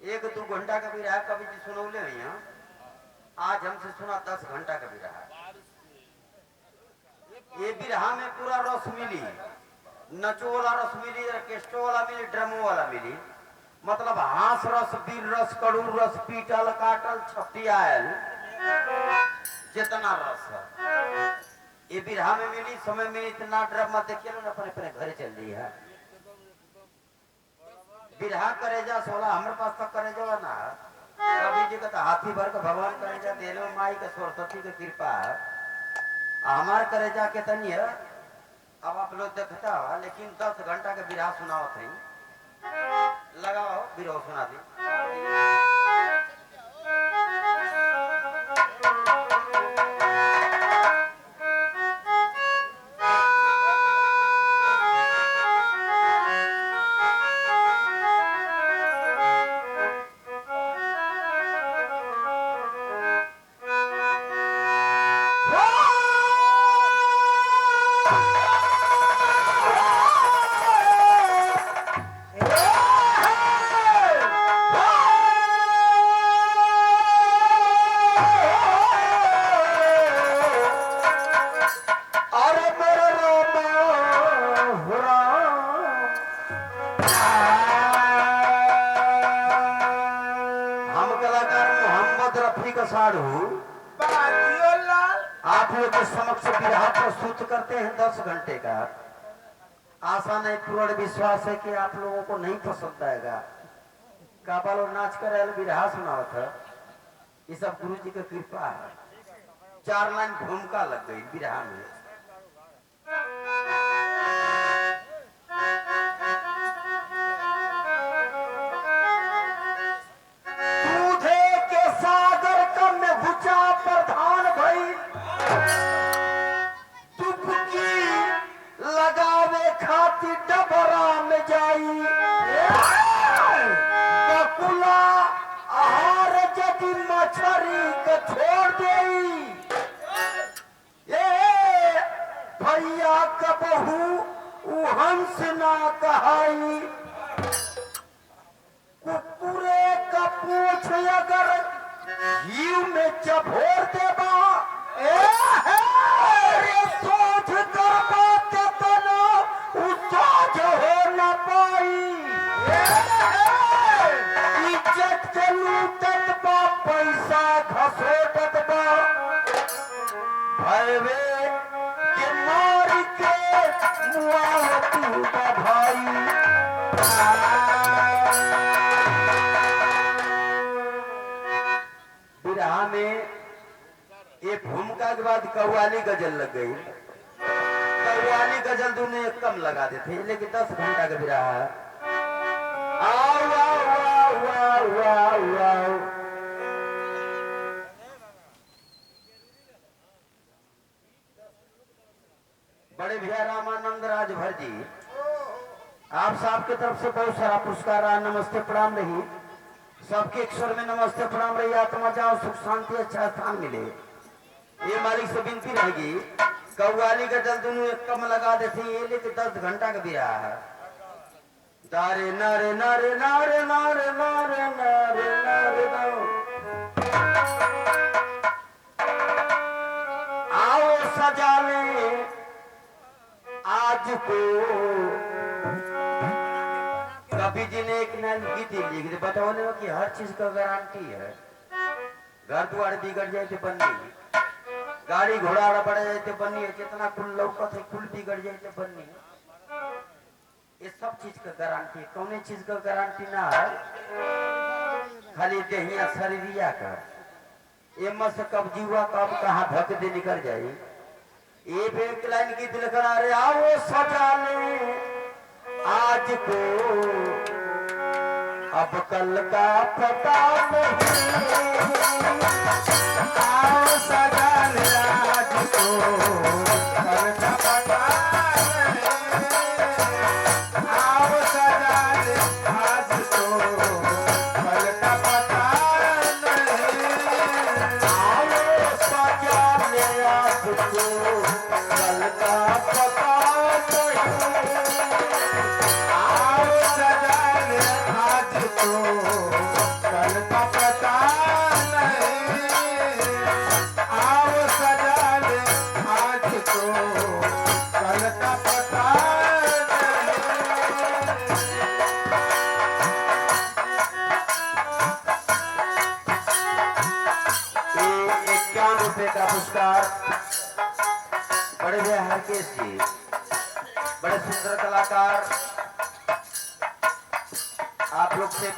एक 2 घंटा का भी रहा कभी जी सुनौले नहीं है। आज हमसे सुना 10 घंटा का भी रहा। ये बिरहा में पूरा रस मिली, नचो वाला रस मिली, ऑर्केस्ट्रो वाला मिली, ड्रमो वाला मिली। मतलब हास रस, वीर रस, कड़ूर रस, पीटल काटल छपटियाल जितना रस है ये बिरहा में मिली। समय मिली इतना ड्रामा देखिए ना, अपने अपने घरे चल रही है। बिरहा करेजा सोला हमारे पास तक करेजा ना कभी जी का हाथी भर का भगवान करेजा दे लो, माई का सरस्वती का कृपा हमार करेजा के तनी है। अब आप लोग देखता हो लेकिन 10 घंटा का बिरहा सुनाओ थे। लगाओ बिरहा सुना दी। आप लोग के समक्ष बिरहा प्रस्तुत करते हैं 10 घंटे का। आशा नहीं, पूर्ण विश्वास है कि आप लोगों को नहीं पसंद आएगा। काबल और नाच कर बिरहा सुनावत है, ये सब गुरु जी का कृपा है। 4 लाइन भूमिका लग गई बिरहा में। प्रधान भाई तुपकी लगावे खातिर डबरा में जाई बकुला आहार जदि मछरी के छोड़ देई भैया का बहू हंस ना कहाई कुकुरे का पूछ अगर यू में चभोर देबा सोच करबा केतना सोच हो न पाई इज्जत के लूटत बा पैसा घसोटत बा भयवे के मार के मुआवती बा भाई। बिरहा में ये भूमिका के बाद कव्वाली गजल लग गई। कव्वाली गजल दोनों एक कम लगा देते, लेकिन 10 घंटा का बिरहा है। आओ आओ आओ आओ आओ। बड़े भैया रामानंद राजभर जी, आप साहब की तरफ से बहुत सारा पुरस्कार आया। नमस्ते प्रणाम रही सबके अक्षर में, नमस्ते प्रणाम रही। आत्मा जाओ सुख शांति अच्छा स्थान मिले, ये मालिक से विनती रहेगी। कव्वाली का जल दोनों एक कम लगा देते हैं, ये लेके 10 घंटा का भी रहा है। दारे नारे नारे नारे नारे नारे नारे नारे आओ सजा ले आज को। कभी जी ने एक नल गीत लिख दी बताने कि हर चीज का गारंटी है। घर द्वार बिगड़ जाए तो बन्नी, गाड़ी घोड़ा बढ़ जाए तो बन्नी, जितना कुल लौकत है कुल बिगड़ जाए तो बन्नी। ये सब चीज का गारंटी है। कौन चीज का गारंटी ना है, खाली देहिया शरीरिया का। ये मत कब जीवा कब कहाँ धक दे निकल जाए। ये भी एक लाइन गीत लिखा, अरे आओ सजा ले आज को अब कल का पता नहीं। आओ सजा ले आज को कल का पता नहीं। आओ सजा ले आज को कल का पता नहीं। आओ सजा ले आज को कल का पता नहीं। आओ सजा ले आज को पुरस्कार बड़े भैया हरकेश जी, बड़े सुंदर कलाकार, आप लोग से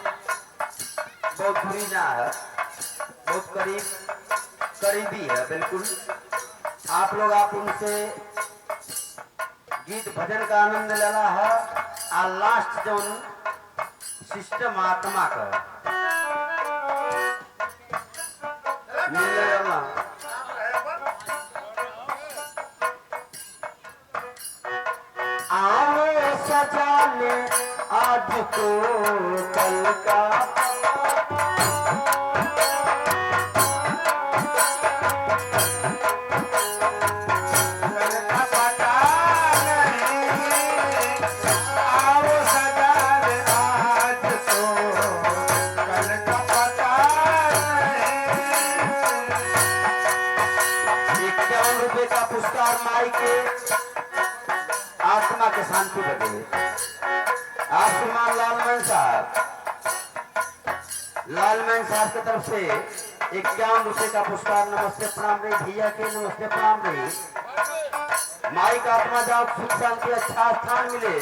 बहुत दूरी ना है, बहुत करीबी है बिल्कुल। आप लोग आप उनसे गीत भजन का आनंद लेना है। आ लास्ट जो सिस्टम आत्मा का आवे सजा ले आज को कल का पुरस्कार माई के आत्मा के शांति बदले। आप श्रीमान लालमैन साहब की तरफ से 51 रुपए का पुरस्कार। नमस्ते प्रणाम रही भैया के, नमस्ते प्रणाम रही। माई का आत्मा जाओ सुख शांति अच्छा स्थान मिले।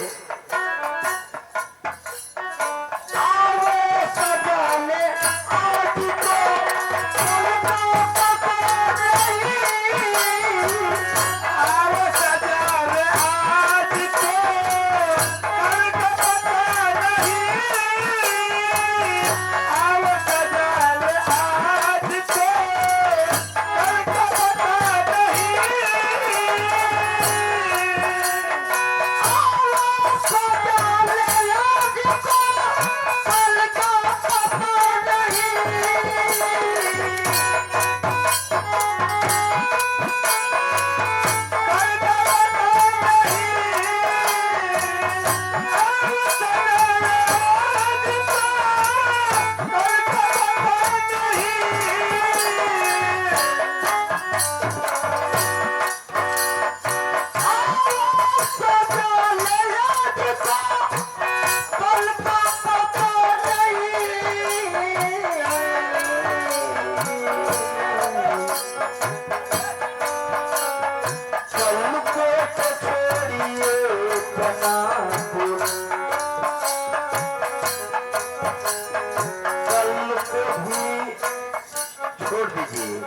छोड़ दीजिए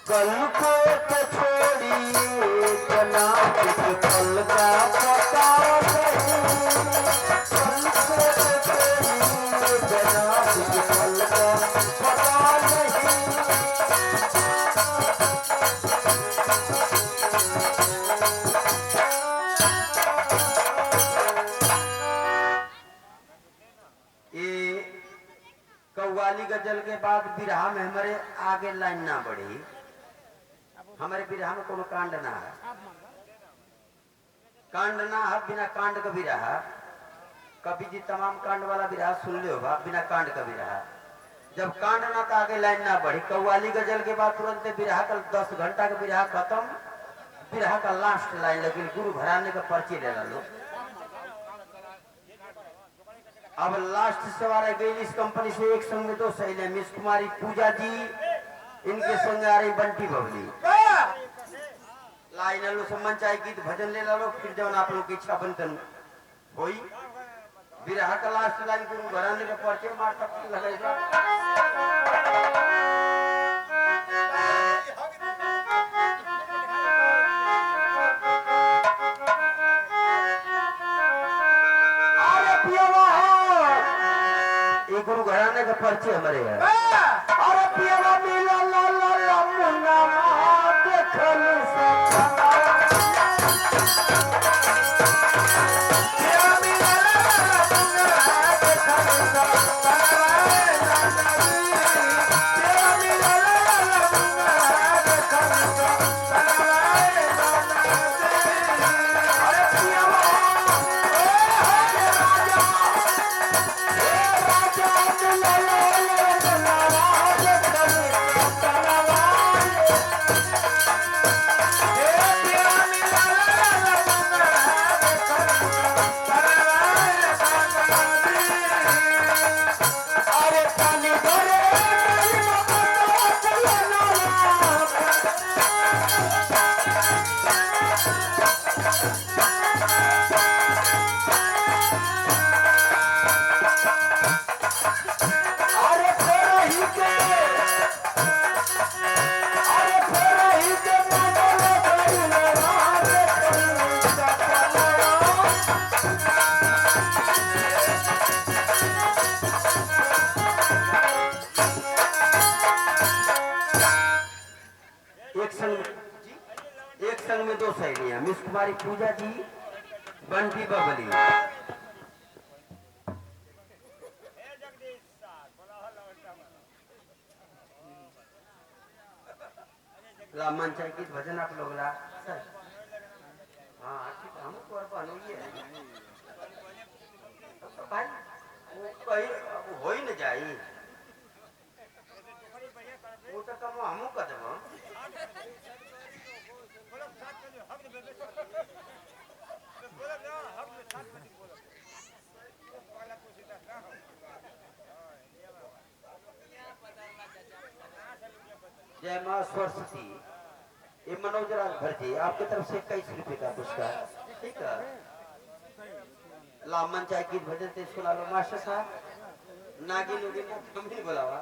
कल को तो छोड़िए जनाब के कल का पता नहीं। कल को तो छोड़िए जनाब के कल का पता नहीं। कव्वाली गजल के बाद बिरहा में हमारे आगे लाइन ना बढ़ी। हमारे बिरहा में कोनो कांड ना है, कांड ना है, बिना कांड का बिरहा। कभी जी तमाम कांड वाला बिरहा सुन ले होगा, बिना कांड का बिरहा। जब कांड ना तो आगे लाइन ना बढ़ी। कव्वाली गजल के बाद तुरंत बिरहा का 10 घंटा का बिरहा खत्म। बिरहा का लास्ट लाइन लगी गुरु घराने का पर्ची ले लो। अब लास्ट सवार गई इस कंपनी से एक संग में 2 सहेलियां, मिस कुमारी पूजा जी, इनके संग आ रही बंटी बबली। लाइन लो सम्मान चाहे गीत भजन ले लो, फिर जब आप लोग की इच्छा बनतन होई बिरहा का लास्ट लाइन गुरु घराने का पर्चे मार तक लगेगा। गुरु घराने का पर्चे हमारे है। अरे पिया मिला ला ला ला मुन्ना देखल से तुम्हारी पूजा जी बंटी बबली। ला मनचाही गीत भजन आप लोग ला हाँ ठीक हम पर बनोइए भाई वो कहीं अब हो ही न जाई वो तो कम हमू कदम जय मां सरस्वती। ये मनोज राज भरजी आपकी तरफ से 21 रुपए का पुरस्कार। ठीक है लामन चाय गीत भजन ते सुना लो मास्टर साहब। नागिन उगिन हम ही बुलावा